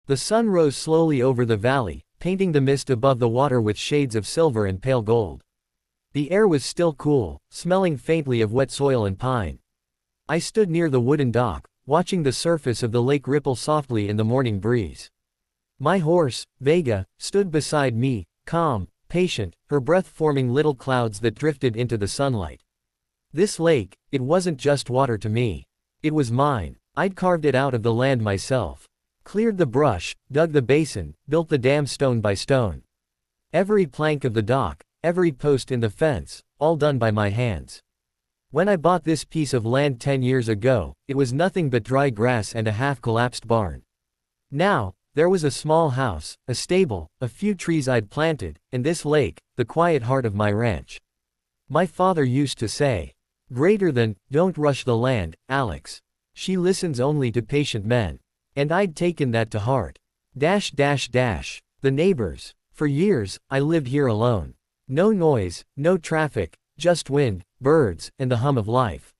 The sun rose slowly over the valley, painting the mist above the water with shades of silver and pale gold. The air was still cool, smelling faintly of wet soil and pine. I stood near the wooden dock, watching the surface of the lake ripple softly in the morning breeze. My horse, Vega, stood beside me, calm, patient, her breath forming little clouds that drifted into the sunlight. This lake, it wasn't just water to me. It was mine. I'd carved it out of the land myself. Cleared the brush, dug the basin, built the dam stone by stone. Every plank of the dock, every post in the fence, all done by my hands. When I bought this piece of land 10 years ago, it was nothing but dry grass and a half-collapsed barn. Now, there was a small house, a stable, a few trees I'd planted, and this lake, the quiet heart of my ranch. My father used to say, "Greater than, don't rush the land, Alex. She listens only to patient men." And I'd taken that to heart. The neighbors. For years, I lived here alone. No noise, no traffic, just wind, birds, and the hum of life.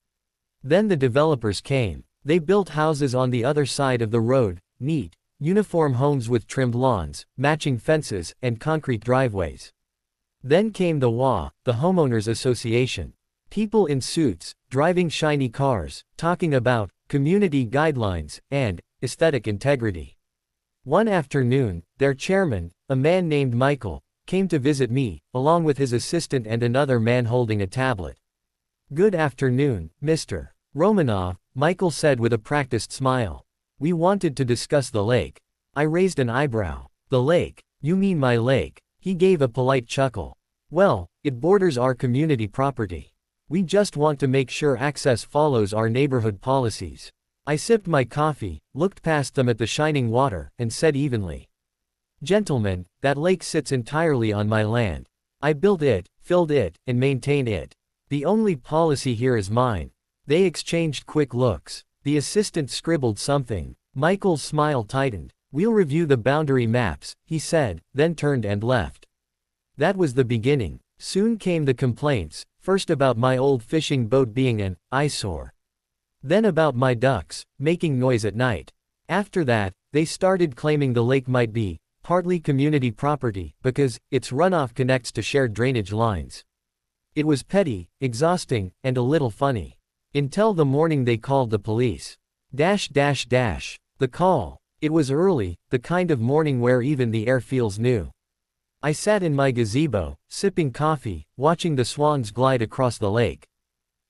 Then the developers came. They built houses on the other side of the road, neat, uniform homes with trimmed lawns, matching fences, and concrete driveways. Then came the HOA, the Homeowners Association. People in suits, driving shiny cars, talking about community guidelines and aesthetic integrity. One afternoon, their chairman, a man named Michael, came to visit me, along with his assistant and another man holding a tablet. "Good afternoon, Mr. Romanov," Michael said with a practiced smile. "We wanted to discuss the lake." I raised an eyebrow. "The lake? You mean my lake?" He gave a polite chuckle. "Well, it borders our community property. We just want to make sure access follows our neighborhood policies." I sipped my coffee, looked past them at the shining water, and said evenly, "Gentlemen, that lake sits entirely on my land. I built it, filled it, and maintain it. The only policy here is mine." They exchanged quick looks. The assistant scribbled something. Michael's smile tightened. "We'll review the boundary maps," he said, then turned and left. That was the beginning. Soon came the complaints, first about my old fishing boat being an eyesore. Then about my ducks, making noise at night. After that, they started claiming the lake might be partly community property, because its runoff connects to shared drainage lines. It was petty, exhausting, and a little funny. Until the morning they called the police. The call. It was early, the kind of morning where even the air feels new. I sat in my gazebo, sipping coffee, watching the swans glide across the lake.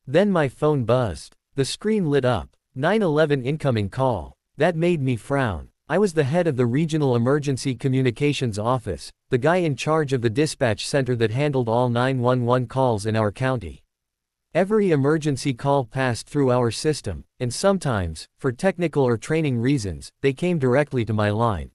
Then my phone buzzed. The screen lit up. 911 incoming call. That made me frown. I was the head of the Regional Emergency Communications Office, the guy in charge of the dispatch center that handled all 911 calls in our county. Every emergency call passed through our system, and sometimes, for technical or training reasons, they came directly to my line.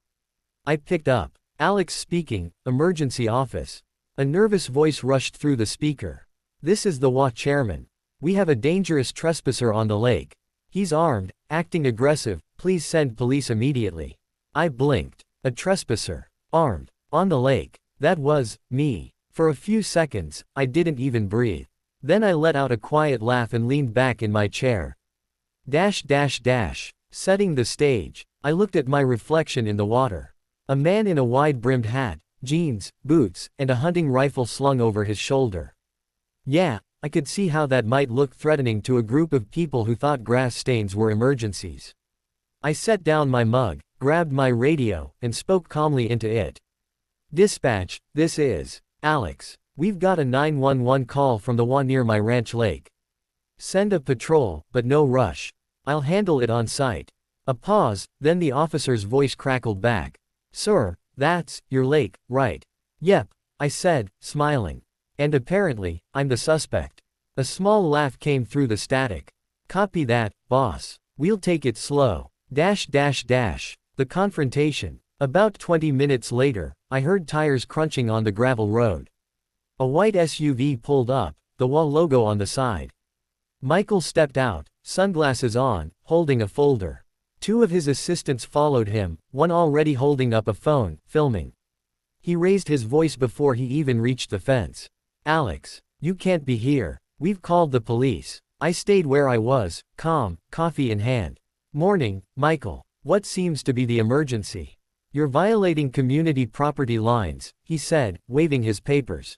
I picked up. "Alex speaking, emergency office." A nervous voice rushed through the speaker. "This is the HOA chairman. We have a dangerous trespasser on the lake. He's armed, acting aggressive, please send police immediately." I blinked. A trespasser. Armed. On the lake. That was me. For a few seconds, I didn't even breathe. Then I let out a quiet laugh and leaned back in my chair. Setting the stage. I looked at my reflection in the water. A man in a wide-brimmed hat, jeans, boots, and a hunting rifle slung over his shoulder. Yeah, I could see how that might look threatening to a group of people who thought grass stains were emergencies. I set down my mug, grabbed my radio, and spoke calmly into it. "Dispatch, this is Alex. We've got a 911 call from the HOA near my ranch lake. Send a patrol, but no rush. I'll handle it on site." A pause, then the officer's voice crackled back. "Sir, that's your lake, right?" "Yep," I said, smiling. "And apparently, I'm the suspect." A small laugh came through the static. "Copy that, boss. We'll take it slow." The confrontation. About 20 minutes later, I heard tires crunching on the gravel road. A white SUV pulled up, the HOA logo on the side. Michael stepped out, sunglasses on, holding a folder. Two of his assistants followed him, one already holding up a phone, filming. He raised his voice before he even reached the fence. "Alex, you can't be here. We've called the police." I stayed where I was, calm, coffee in hand. "Morning, Michael. What seems to be the emergency?" You're violating community property lines, he said, waving his papers.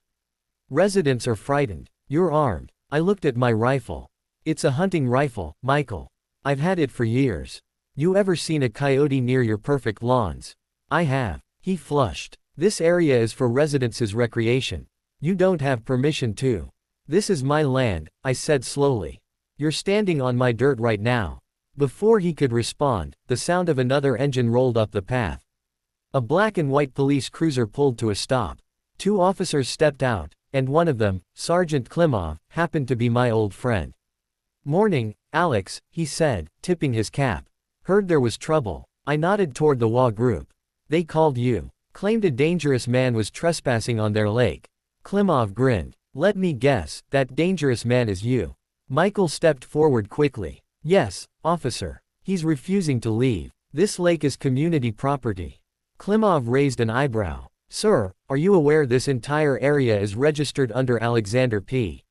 Residents are frightened. You're armed. I looked at my rifle. It's a hunting rifle, Michael. I've had it for years. You ever seen a coyote near your perfect lawns? I have. He flushed. This area is for residents' recreation. You don't have permission to. This is my land, I said slowly. You're standing on my dirt right now. Before he could respond, the sound of another engine rolled up the path. A black and white police cruiser pulled to a stop. 2 officers stepped out, and one of them, Sergeant Klimov, happened to be my old friend. "Morning, Alex," he said, tipping his cap. "Heard there was trouble." I nodded toward the HOA group. "They called you. Claimed a dangerous man was trespassing on their lake." Klimov grinned. "Let me guess, that dangerous man is you." Michael stepped forward quickly. "Yes, officer. He's refusing to leave. This lake is community property." Klimov raised an eyebrow. "Sir, are you aware this entire area is registered under Alexander P.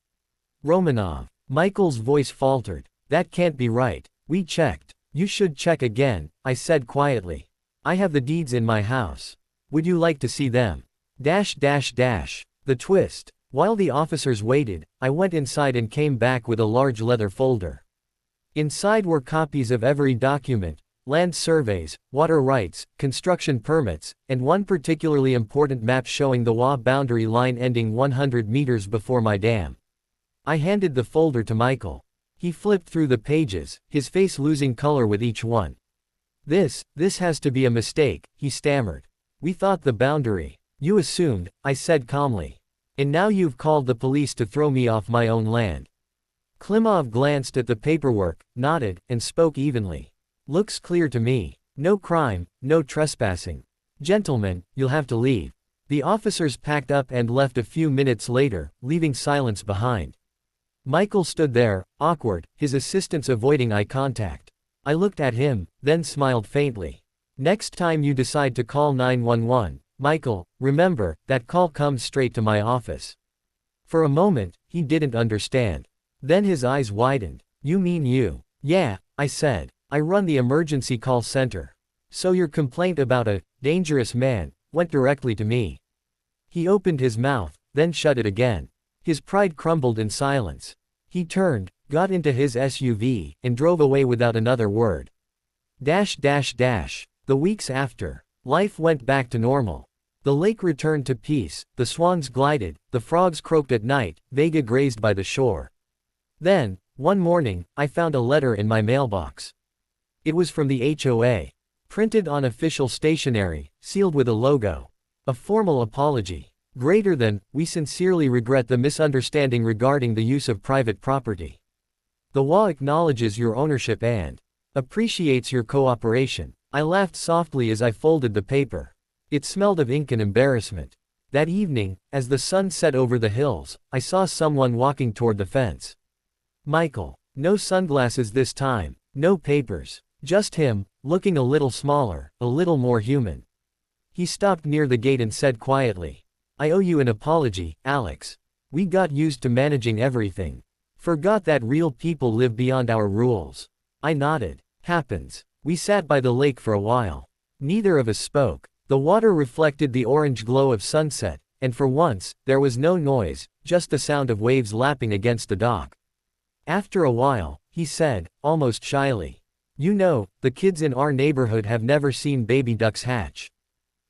Romanov?" Michael's voice faltered. "That can't be right. We checked." "You should check again," I said quietly. "I have the deeds in my house. Would you like to see them?" The twist. While the officers waited, I went inside and came back with a large leather folder. Inside were copies of every document, land surveys, water rights, construction permits, and one particularly important map showing the HOA boundary line ending 100 meters before my dam. I handed the folder to Michael. He flipped through the pages, his face losing color with each one. This has to be a mistake," he stammered. "We thought the boundary. You assumed," I said calmly. "And now you've called the police to throw me off my own land." Klimov glanced at the paperwork, nodded, and spoke evenly. "Looks clear to me. No crime, no trespassing. Gentlemen, you'll have to leave." The officers packed up and left a few minutes later, leaving silence behind. Michael stood there, awkward, his assistants avoiding eye contact. I looked at him, then smiled faintly. "Next time you decide to call 911, Michael, remember, that call comes straight to my office." For a moment, he didn't understand. Then his eyes widened. "You mean you?" "Yeah," I said. "I run the emergency call center. So your complaint about a dangerous man went directly to me." He opened his mouth, then shut it again. His pride crumbled in silence. He turned, got into his SUV, and drove away without another word. The weeks after, life went back to normal. The lake returned to peace, the swans glided, the frogs croaked at night, Vega grazed by the shore. Then, one morning, I found a letter in my mailbox. It was from the HOA. Printed on official stationery, sealed with a logo. A formal apology. Greater than, "We sincerely regret the misunderstanding regarding the use of private property. The HOA acknowledges your ownership and appreciates your cooperation." I laughed softly as I folded the paper. It smelled of ink and embarrassment. That evening, as the sun set over the hills, I saw someone walking toward the fence. Michael. No sunglasses this time, no papers. Just him, looking a little smaller, a little more human. He stopped near the gate and said quietly, "I owe you an apology, Alex. We got used to managing everything. Forgot that real people live beyond our rules." I nodded. "Happens." We sat by the lake for a while. Neither of us spoke. The water reflected the orange glow of sunset, and for once, there was no noise, just the sound of waves lapping against the dock. After a while, he said, almost shyly, "You know, the kids in our neighborhood have never seen baby ducks hatch.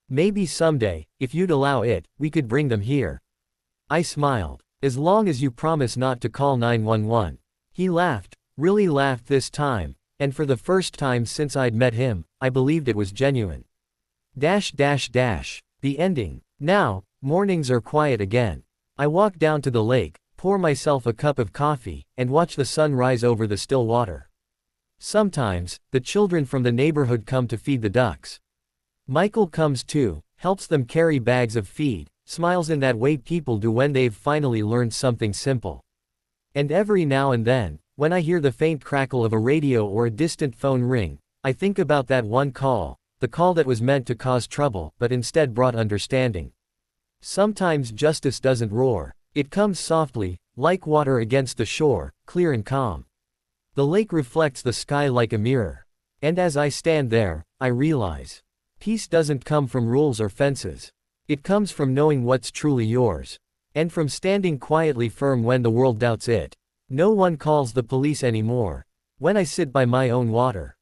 Maybe someday, if you'd allow it, we could bring them here." I smiled. "As long as you promise not to call 911. He laughed, really laughed this time, and for the first time since I'd met him, I believed it was genuine. The ending. Now, mornings are quiet again. I walk down to the lake, pour myself a cup of coffee, and watch the sun rise over the still water. Sometimes, the children from the neighborhood come to feed the ducks. Michael comes too, helps them carry bags of feed, smiles in that way people do when they've finally learned something simple. And every now and then, when I hear the faint crackle of a radio or a distant phone ring, I think about that one call, the call that was meant to cause trouble but instead brought understanding. Sometimes justice doesn't roar. It comes softly, like water against the shore, clear and calm. The lake reflects the sky like a mirror. And as I stand there, I realize Peace doesn't come from rules or fences. It comes from knowing what's truly yours. And from standing quietly firm when the world doubts it. No one calls the police anymore. When I sit by my own water.